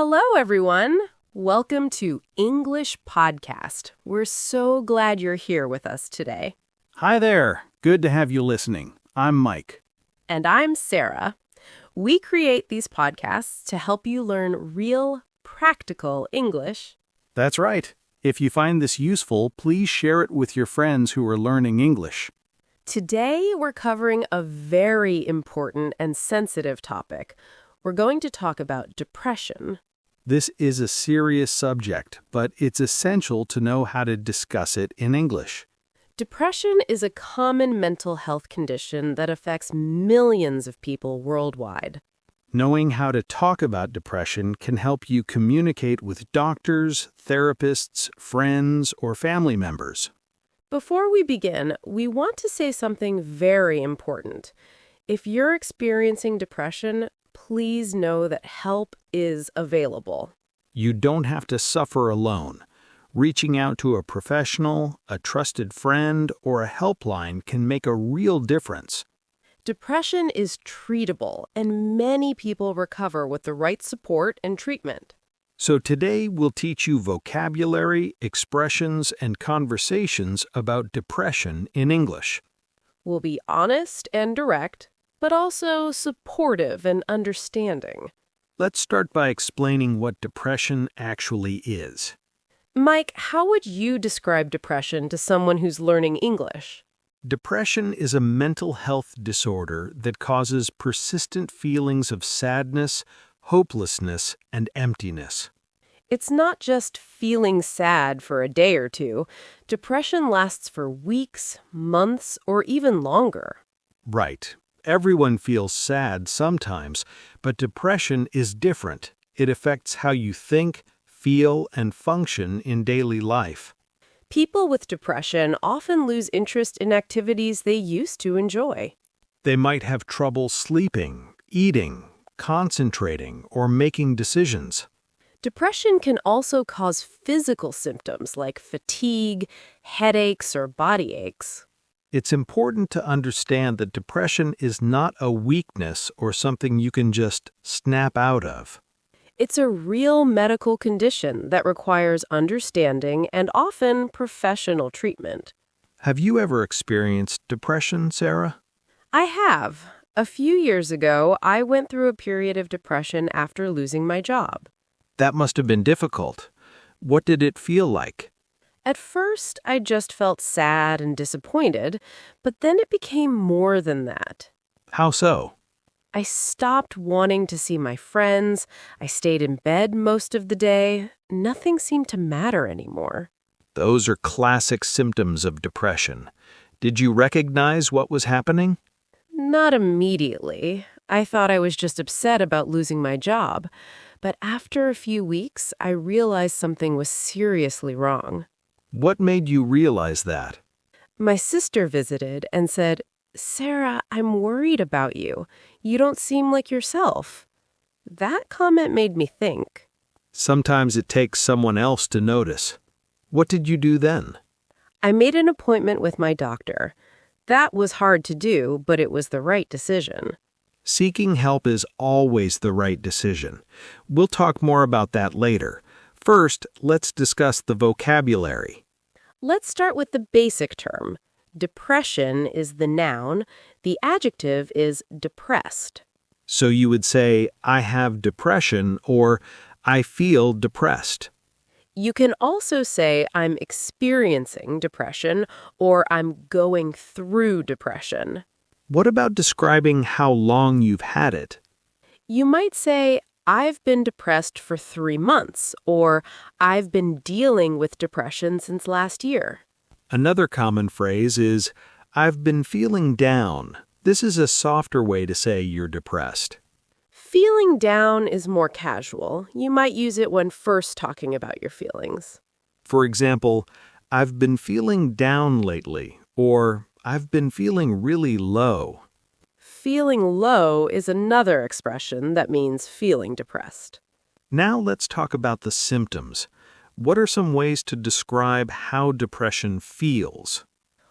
Hello, everyone. Welcome to English Podcast. We're so glad you're here with us today. Hi there. Good to have you listening. I'm Mike. And I'm Sarah. We create these podcasts to help you learn real, practical English. That's right. If you find this useful, please share it with your friends who are learning English. Today, we're covering a very important and sensitive topic. We're going to talk about depression. This is a serious subject, but it's essential to know how to discuss it in English. Depression is a common mental health condition that affects millions of people worldwide. Knowing how to talk about depression can help you communicate with doctors, therapists, friends, or family members. Before we begin, we want to say something very important. If you're experiencing depression, please know that help is available. You don't have to suffer alone. Reaching out to a professional, a trusted friend, or a helpline can make a real difference. Depression is treatable, and many people recover with the right support and treatment. So today we'll teach you vocabulary, expressions, and conversations about depression in English. We'll be honest and direct, but also supportive and understanding. Let's start by explaining what depression actually is. Mike, how would you describe depression to someone who's learning English? Depression is a mental health disorder that causes persistent feelings of sadness, hopelessness, and emptiness. It's not just feeling sad for a day or two. Depression lasts for weeks, months, or even longer. Right. Everyone feels sad sometimes, but depression is different. It affects how you think, feel, and function in daily life. People with depression often lose interest in activities they used to enjoy. They might have trouble sleeping, eating, concentrating, or making decisions. Depression can also cause physical symptoms like fatigue, headaches, or body aches. It's important to understand that depression is not a weakness or something you can just snap out of. It's a real medical condition that requires understanding and often professional treatment. Have you ever experienced depression, Sarah? I have. A few years ago, I went through a period of depression after losing my job. That must have been difficult. What did it feel like? At first, I just felt sad and disappointed, but then it became more than that. How so? I stopped wanting to see my friends. I stayed in bed most of the day. Nothing seemed to matter anymore. Those are classic symptoms of depression. Did you recognize what was happening? Not immediately. I thought I was just upset about losing my job. But after a few weeks, I realized something was seriously wrong. What made you realize that? My sister visited and said, "Sarah, I'm worried about you. You don't seem like yourself." That comment made me think. Sometimes it takes someone else to notice. What did you do then? I made an appointment with my doctor. That was hard to do, but it was the right decision. Seeking help is always the right decision. We'll talk more about that later. First, let's discuss the vocabulary. Let's start with the basic term. Depression is the noun. The adjective is depressed. So you would say, I have depression, or I feel depressed. You can also say, I'm experiencing depression, or I'm going through depression. What about describing how long you've had it? You might say, I've been depressed for 3 months, or I've been dealing with depression since last year. Another common phrase is, I've been feeling down. This is a softer way to say you're depressed. Feeling down is more casual. You might use it when first talking about your feelings. For example, I've been feeling down lately, or I've been feeling really low. Feeling low is another expression that means feeling depressed. Now let's talk about the symptoms. What are some ways to describe how depression feels?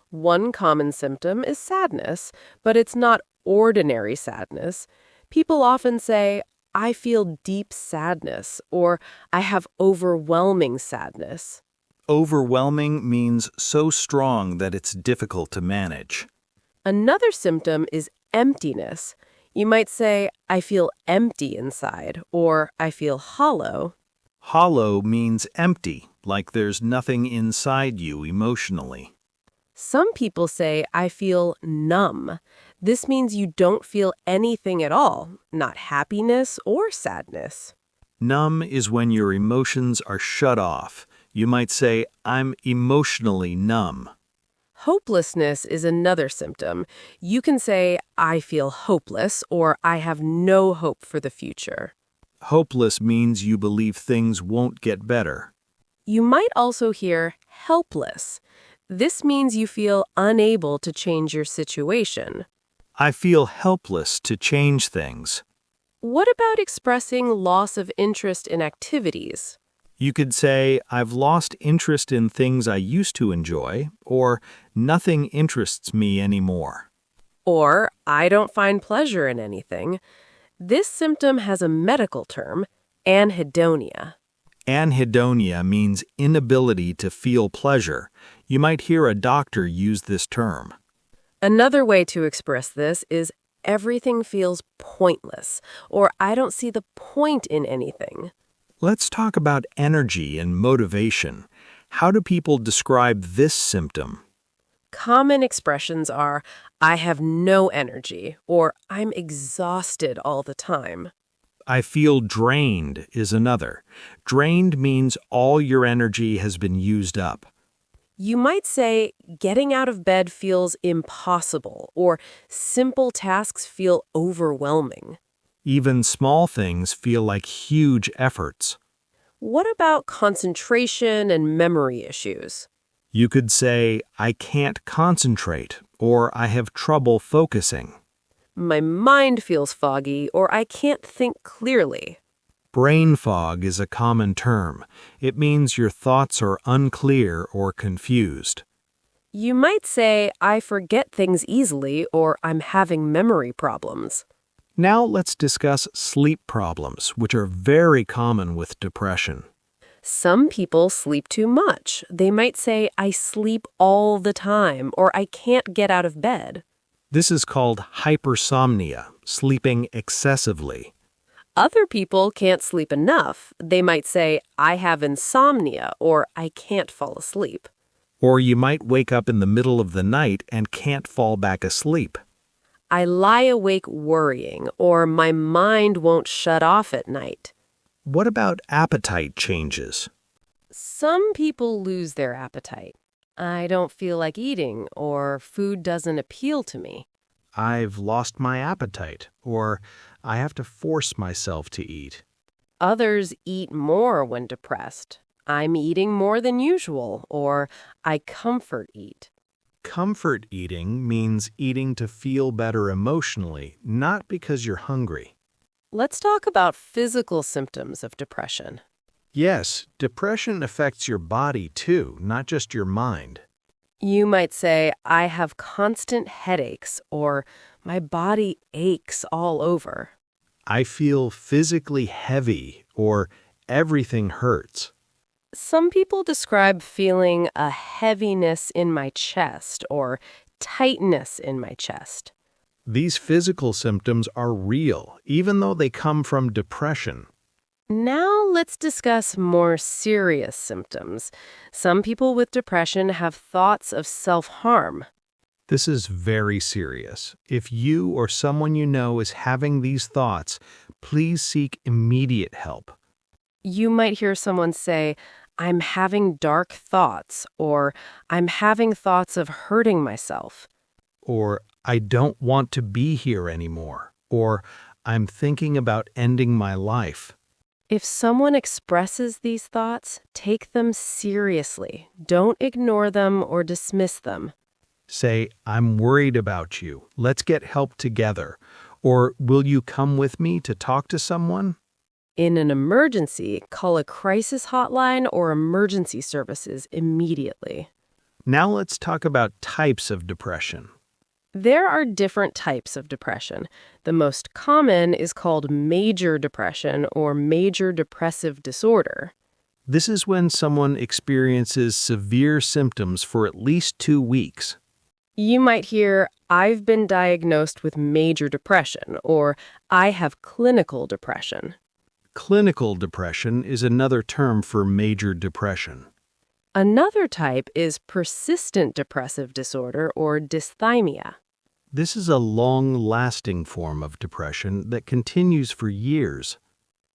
One common symptom is sadness, but it's not ordinary sadness. People often say, I feel deep sadness, or I have overwhelming sadness. Overwhelming means so strong that it's difficult to manage. Another symptom is emptiness. You might say, I feel empty inside, or I feel hollow. Hollow means empty, like there's nothing inside you emotionally. Some people say, I feel numb. This means you don't feel anything at all, not happiness or sadness. Numb is when your emotions are shut off. You might say, I'm emotionally numb. Hopelessness is another symptom. You can say, I feel hopeless, or I have no hope for the future. Hopeless means you believe things won't get better. You might also hear helpless. This means you feel unable to change your situation. I feel helpless to change things. What about expressing loss of interest in activities? You could say, I've lost interest in things I used to enjoy, or nothing interests me anymore. Or, I don't find pleasure in anything. This symptom has a medical term, anhedonia. Anhedonia means inability to feel pleasure. You might hear a doctor use this term. Another way to express this is everything feels pointless, or I don't see the point in anything. Let's talk about energy and motivation. How do people describe this symptom? Common expressions are, I have no energy, or I'm exhausted all the time. I feel drained is another. Drained means all your energy has been used up. You might say, getting out of bed feels impossible, or simple tasks feel overwhelming. Even small things feel like huge efforts. What about concentration and memory issues? You could say, I can't concentrate, or I have trouble focusing. My mind feels foggy, or I can't think clearly. Brain fog is a common term. It means your thoughts are unclear or confused. You might say, I forget things easily, or I'm having memory problems. Now let's discuss sleep problems, which are very common with depression. Some people sleep too much. They might say, I sleep all the time, or I can't get out of bed. This is called hypersomnia, sleeping excessively. Other people can't sleep enough. They might say, I have insomnia, or I can't fall asleep. Or you might wake up in the middle of the night and can't fall back asleep. I lie awake worrying, or my mind won't shut off at night. What about appetite changes? Some people lose their appetite. I don't feel like eating, or food doesn't appeal to me. I've lost my appetite, or I have to force myself to eat. Others eat more when depressed. I'm eating more than usual, or I comfort eat. Comfort eating means eating to feel better emotionally, not because you're hungry. Let's talk about physical symptoms of depression. Yes, depression affects your body too, not just your mind. You might say, I have constant headaches, or my body aches all over. I feel physically heavy, or everything hurts. Some people describe feeling a heaviness in my chest or tightness in my chest. These physical symptoms are real, even though they come from depression. Now let's discuss more serious symptoms. Some people with depression have thoughts of self-harm. This is very serious. If you or someone you know is having these thoughts, please seek immediate help. You might hear someone say, I'm having dark thoughts, or I'm having thoughts of hurting myself. Or, I don't want to be here anymore. Or, I'm thinking about ending my life. If someone expresses these thoughts, take them seriously. Don't ignore them or dismiss them. Say, I'm worried about you. Let's get help together. Or, will you come with me to talk to someone? In an emergency, call a crisis hotline or emergency services immediately. Now let's talk about types of depression. There are different types of depression. The most common is called major depression or major depressive disorder. This is when someone experiences severe symptoms for at least 2 weeks. You might hear, I've been diagnosed with major depression, or I have clinical depression. Clinical depression is another term for major depression. Another type is persistent depressive disorder or dysthymia. This is a long-lasting form of depression that continues for years.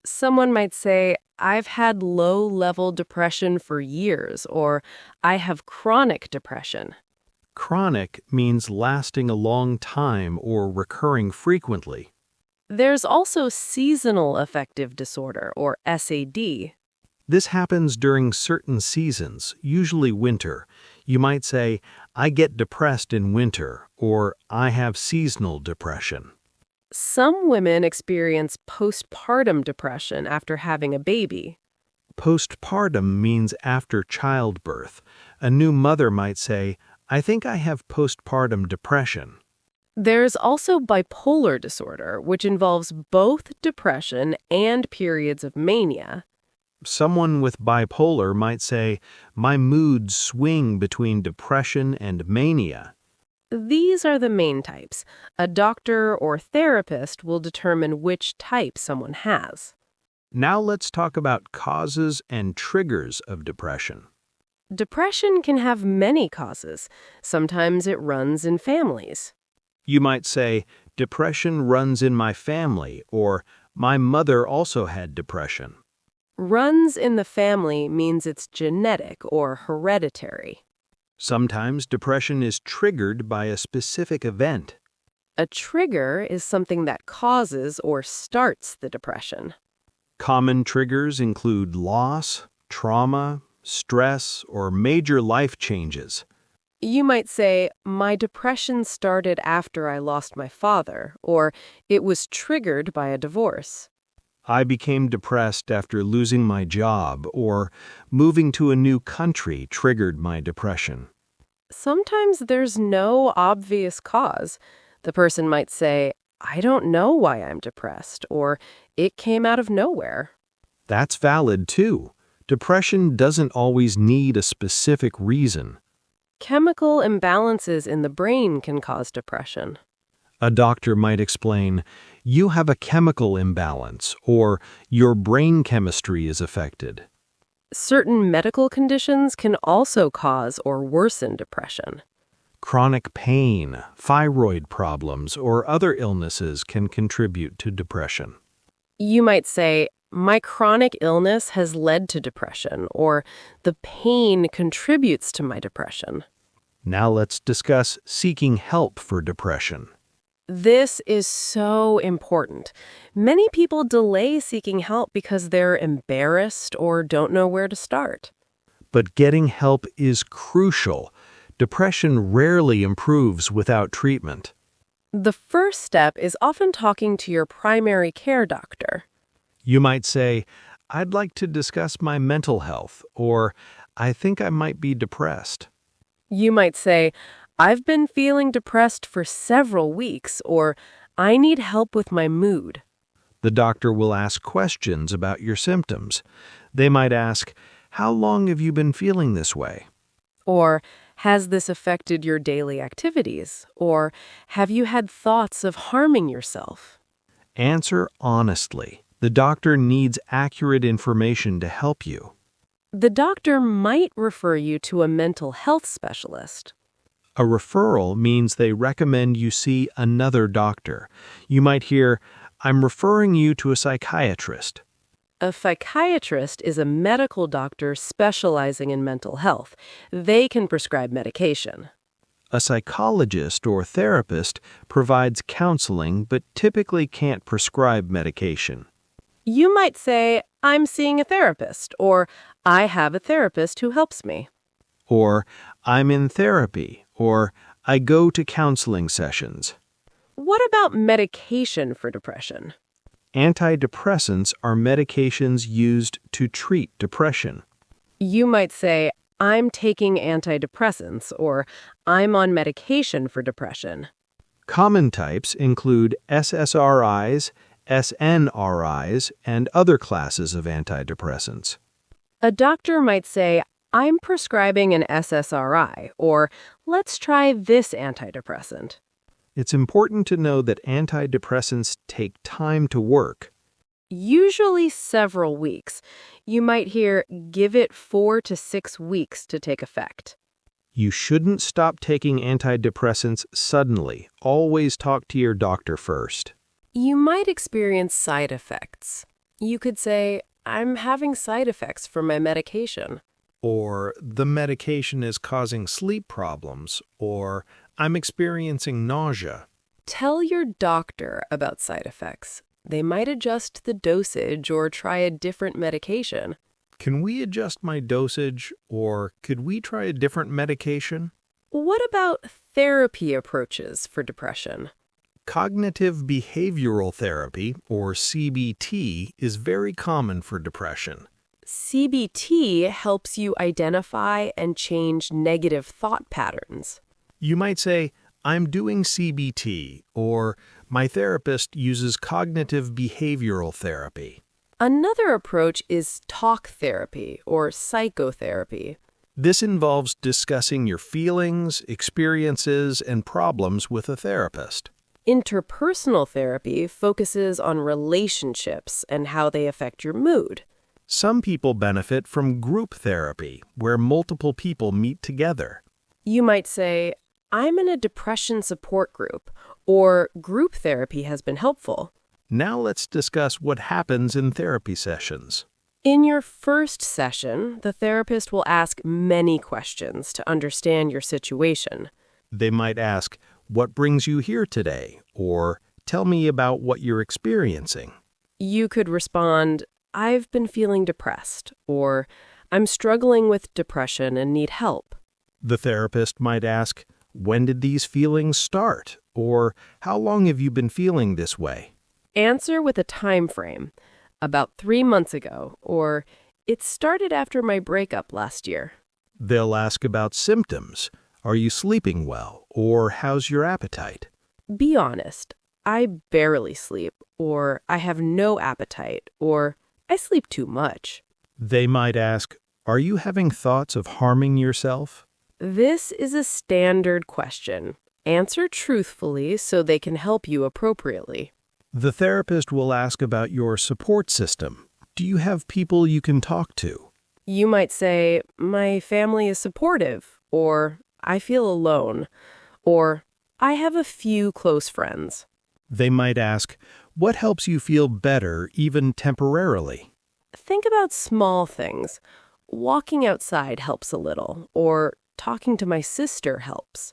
Someone might say, I've had low-level depression for years, or I have chronic depression. Chronic means lasting a long time or recurring frequently. There's also seasonal affective disorder, or SAD. This happens during certain seasons, usually winter. You might say, I get depressed in winter, or I have seasonal depression. Some women experience postpartum depression after having a baby. Postpartum means after childbirth. A new mother might say, I think I have postpartum depression. There's also bipolar disorder, which involves both depression and periods of mania. Someone with bipolar might say, my moods swing between depression and mania. These are the main types. A doctor or therapist will determine which type someone has. Now let's talk about causes and triggers of depression. Depression can have many causes. Sometimes it runs in families. You might say, depression runs in my family, or my mother also had depression. Runs in the family means it's genetic or hereditary. Sometimes depression is triggered by a specific event. A trigger is something that causes or starts the depression. Common triggers include loss, trauma, stress, or major life changes. You might say, my depression started after I lost my father, or it was triggered by a divorce. I became depressed after losing my job, or moving to a new country triggered my depression. Sometimes there's no obvious cause. The person might say, I don't know why I'm depressed, or it came out of nowhere. That's valid too. Depression doesn't always need a specific reason. Chemical imbalances in the brain can cause depression. A doctor might explain, you have a chemical imbalance, or your brain chemistry is affected. Certain medical conditions can also cause or worsen depression. Chronic pain, thyroid problems, or other illnesses can contribute to depression. You might say, my chronic illness has led to depression, or the pain contributes to my depression. Now let's discuss seeking help for depression. This is so important. Many people delay seeking help because they're embarrassed or don't know where to start. But getting help is crucial. Depression rarely improves without treatment. The first step is often talking to your primary care doctor. You might say, I'd like to discuss my mental health, or I think I might be depressed. You might say, I've been feeling depressed for several weeks, or I need help with my mood. The doctor will ask questions about your symptoms. They might ask, how long have you been feeling this way? Or, has this affected your daily activities? Or, have you had thoughts of harming yourself? Answer honestly. The doctor needs accurate information to help you. The doctor might refer you to a mental health specialist. A referral means they recommend you see another doctor. You might hear, I'm referring you to a psychiatrist. A psychiatrist is a medical doctor specializing in mental health. They can prescribe medication. A psychologist or therapist provides counseling but typically can't prescribe medication. You might say, I'm seeing a therapist, or I have a therapist who helps me. Or, I'm in therapy, or I go to counseling sessions. What about medication for depression? Antidepressants are medications used to treat depression. You might say, I'm taking antidepressants, or I'm on medication for depression. Common types include SSRIs, SNRIs, and other classes of antidepressants. A doctor might say, I'm prescribing an SSRI, or let's try this antidepressant. It's important to know that antidepressants take time to work. Usually several weeks. You might hear, give it 4 to 6 weeks to take effect. You shouldn't stop taking antidepressants suddenly. Always talk to your doctor first. You might experience side effects. You could say, I'm having side effects from my medication. Or, the medication is causing sleep problems, or, I'm experiencing nausea. Tell your doctor about side effects. They might adjust the dosage or try a different medication. Can we adjust my dosage, or could we try a different medication? What about therapy approaches for depression? Cognitive behavioral therapy, or CBT, is very common for depression. CBT helps you identify and change negative thought patterns. You might say, I'm doing CBT, or my therapist uses cognitive behavioral therapy. Another approach is talk therapy or psychotherapy. This involves discussing your feelings, experiences, and problems with a therapist. Interpersonal therapy focuses on relationships and how they affect your mood. Some people benefit from group therapy, where multiple people meet together. You might say, I'm in a depression support group, or group therapy has been helpful. Now let's discuss what happens in therapy sessions. In your first session, the therapist will ask many questions to understand your situation. They might ask, what brings you here today? Or, tell me about what you're experiencing. You could respond, I've been feeling depressed, or I'm struggling with depression and need help. The therapist might ask, when did these feelings start? Or, how long have you been feeling this way? Answer with a time frame. About 3 months ago, or it started after my breakup last year. They'll ask about symptoms. Are you sleeping well? Or how's your appetite? Be honest. I barely sleep, or I have no appetite, or I sleep too much. They might ask, are you having thoughts of harming yourself? This is a standard question. Answer truthfully so they can help you appropriately. The therapist will ask about your support system. Do you have people you can talk to? You might say, my family is supportive, or I feel alone, or I have a few close friends. They might ask, what helps you feel better, even temporarily? Think about small things. Walking outside helps a little, or talking to my sister helps.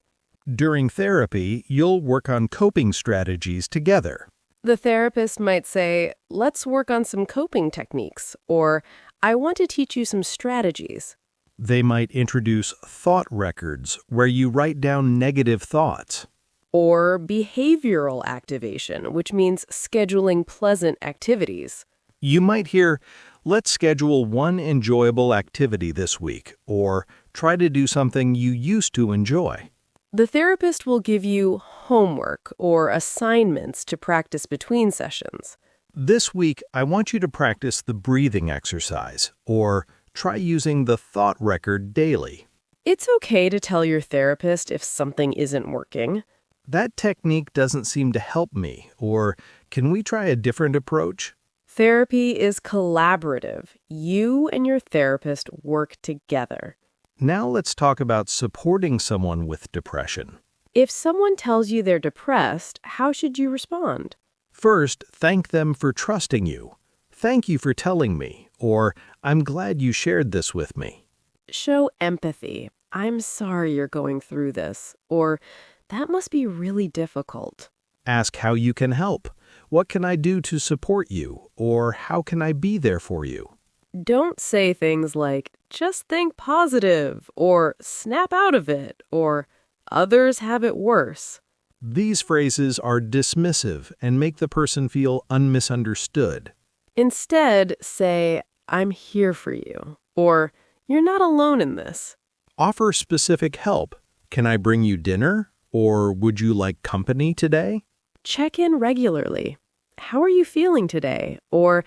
During therapy, you'll work on coping strategies together. The therapist might say, let's work on some coping techniques, or I want to teach you some strategies. They might introduce thought records where you write down negative thoughts. Or behavioral activation, which means scheduling pleasant activities. You might hear, let's schedule one enjoyable activity this week, or try to do something you used to enjoy. The therapist will give you homework or assignments to practice between sessions. This week, I want you to practice the breathing exercise, or try using the thought record daily. It's okay to tell your therapist if something isn't working. That technique doesn't seem to help me, or can we try a different approach? Therapy is collaborative. You and your therapist work together. Now let's talk about supporting someone with depression. If someone tells you they're depressed, how should you respond? First, thank them for trusting you. Thank you for telling me, or I'm glad you shared this with me. Show empathy. I'm sorry you're going through this, or that must be really difficult. Ask how you can help. What can I do to support you, or how can I be there for you? Don't say things like, just think positive, or snap out of it, or others have it worse. These phrases are dismissive and make the person feel unmisunderstood. Instead, say, I'm here for you, or you're not alone in this. Offer specific help. Can I bring you dinner? Or would you like company today? Check in regularly. How are you feeling today? Or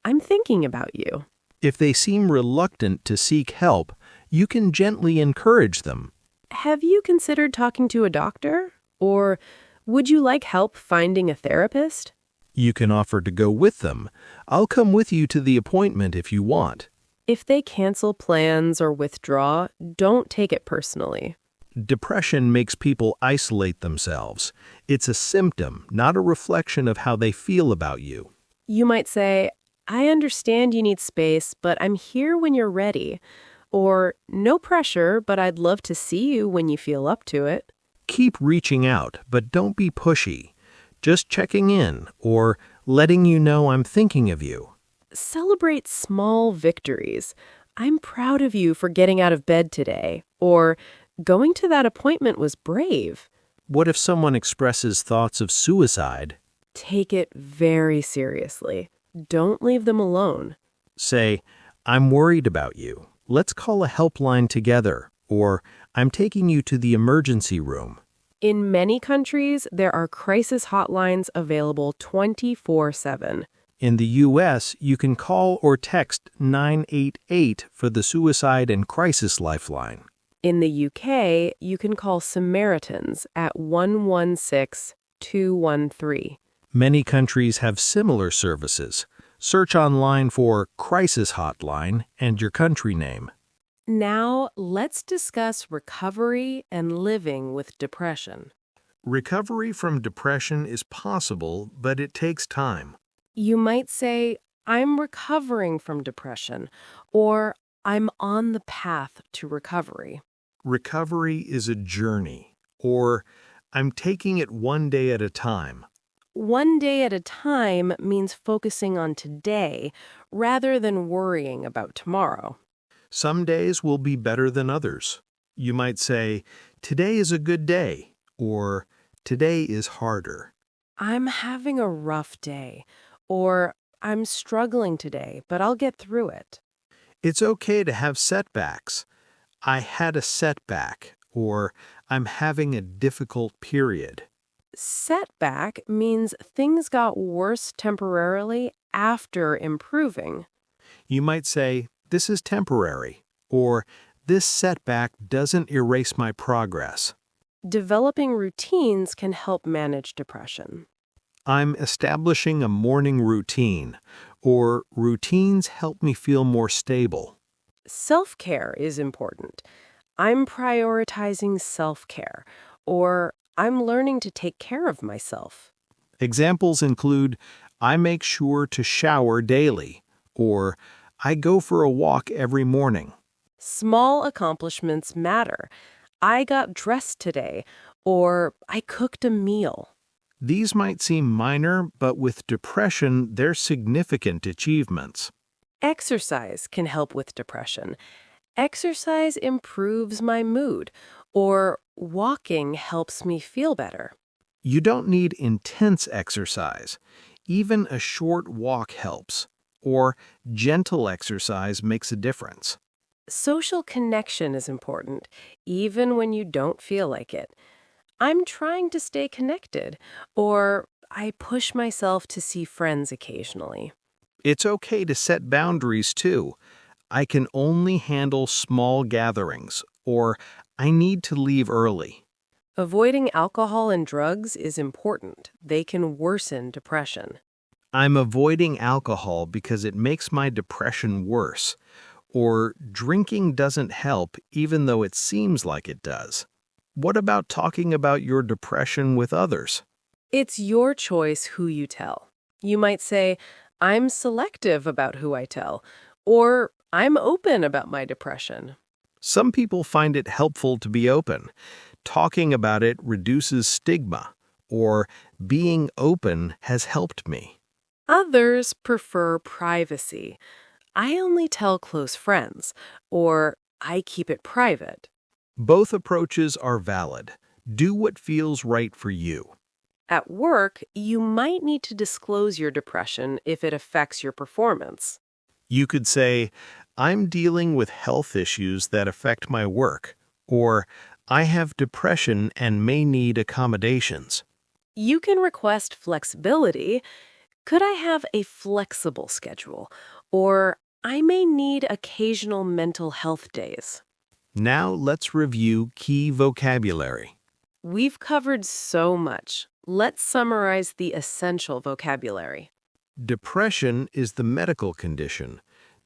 I'm thinking about you. If they seem reluctant to seek help, you can gently encourage them. Have you considered talking to a doctor? Or would you like help finding a therapist? You can offer to go with them. I'll come with you to the appointment if you want. If they cancel plans or withdraw, don't take it personally. Depression makes people isolate themselves. It's a symptom, not a reflection of how they feel about you. You might say, I understand you need space, but I'm here when you're ready. Or, no pressure, but I'd love to see you when you feel up to it. Keep reaching out, but don't be pushy. Just checking in or letting you know I'm thinking of you. Celebrate small victories. I'm proud of you for getting out of bed today. Or, going to that appointment was brave. What if someone expresses thoughts of suicide? Take it very seriously. Don't leave them alone. Say, I'm worried about you. Let's call a helpline together. Or, I'm taking you to the emergency room. In many countries, there are crisis hotlines available 24/7. In the U.S., you can call or text 988 for the Suicide and Crisis Lifeline. In the UK, you can call Samaritans at 116-213. Many countries have similar services. Search online for Crisis Hotline and your country name. Now, let's discuss recovery and living with depression. Recovery from depression is possible, but it takes time. You might say, I'm recovering from depression, or I'm on the path to recovery. Recovery is a journey, or I'm taking it one day at a time. One day at a time means focusing on today rather than worrying about tomorrow. Some days will be better than others. You might say, today is a good day, or today is harder. I'm having a rough day, or I'm struggling today, but I'll get through it. It's okay to have setbacks. I had a setback, or I'm having a difficult period. Setback means things got worse temporarily after improving. You might say, this is temporary, or this setback doesn't erase my progress. Developing routines can help manage depression. I'm establishing a morning routine, or routines help me feel more stable. Self-care is important. I'm prioritizing self-care, or I'm learning to take care of myself. Examples include, I make sure to shower daily, or I go for a walk every morning. Small accomplishments matter. I got dressed today, or I cooked a meal. These might seem minor, but with depression, they're significant achievements. Exercise can help with depression. Exercise improves my mood, or walking helps me feel better. You don't need intense exercise. Even a short walk helps, or gentle exercise makes a difference. Social connection is important, even when you don't feel like it. I'm trying to stay connected, or I push myself to see friends occasionally. It's okay to set boundaries too. I can only handle small gatherings, or I need to leave early. Avoiding alcohol and drugs is important. They can worsen depression. I'm avoiding alcohol because it makes my depression worse. Or drinking doesn't help even though it seems like it does. What about talking about your depression with others? It's your choice who you tell. You might say, I'm selective about who I tell, or I'm open about my depression. Some people find it helpful to be open. Talking about it reduces stigma, or being open has helped me. Others prefer privacy. I only tell close friends, or I keep it private. Both approaches are valid. Do what feels right for you. At work, you might need to disclose your depression if it affects your performance. You could say, I'm dealing with health issues that affect my work, or I have depression and may need accommodations. You can request flexibility. Could I have a flexible schedule? Or I may need occasional mental health days. Now let's review key vocabulary. We've covered so much. Let's summarize the essential vocabulary. Depression is the medical condition.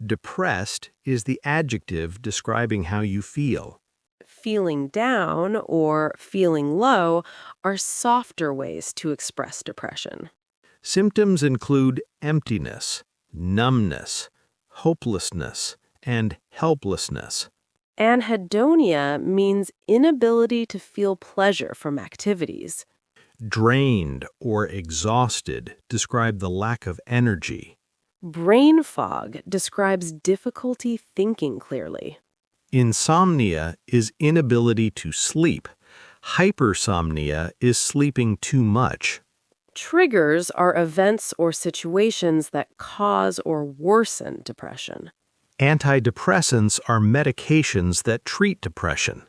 Depressed is the adjective describing how you feel. Feeling down or feeling low are softer ways to express depression. Symptoms include emptiness, numbness, hopelessness, and helplessness. Anhedonia means inability to feel pleasure from activities. Drained or exhausted describe the lack of energy. Brain fog describes difficulty thinking clearly. Insomnia is inability to sleep. Hypersomnia is sleeping too much. Triggers are events or situations that cause or worsen depression. Antidepressants are medications that treat depression.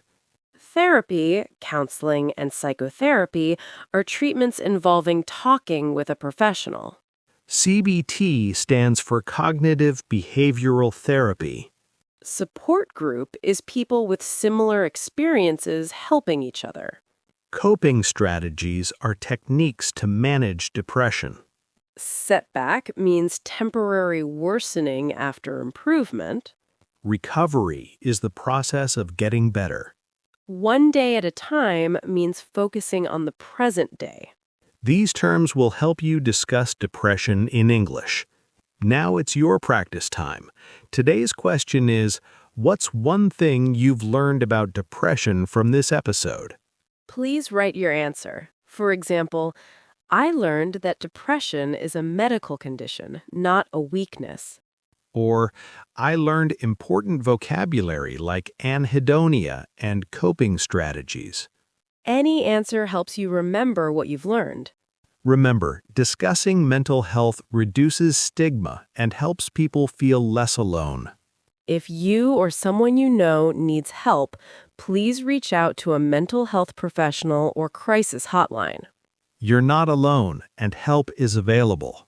Therapy, counseling, and psychotherapy are treatments involving talking with a professional. CBT stands for Cognitive Behavioral Therapy. Support group is people with similar experiences helping each other. Coping strategies are techniques to manage depression. Setback means temporary worsening after improvement. Recovery is the process of getting better. One day at a time means focusing on the present day. These terms will help you discuss depression in English. Now it's your practice time. Today's question is, what's one thing you've learned about depression from this episode? Please write your answer. For example, I learned that depression is a medical condition, not a weakness. Or, I learned important vocabulary like anhedonia and coping strategies. Any answer helps you remember what you've learned. Remember, discussing mental health reduces stigma and helps people feel less alone. If you or someone you know needs help, please reach out to a mental health professional or crisis hotline. You're not alone, and help is available.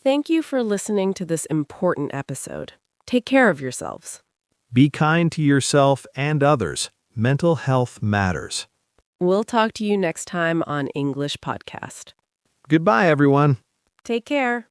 Thank you for listening to this important episode. Take care of yourselves. Be kind to yourself and others. Mental health matters. We'll talk to you next time on English Podcast. Goodbye, everyone. Take care.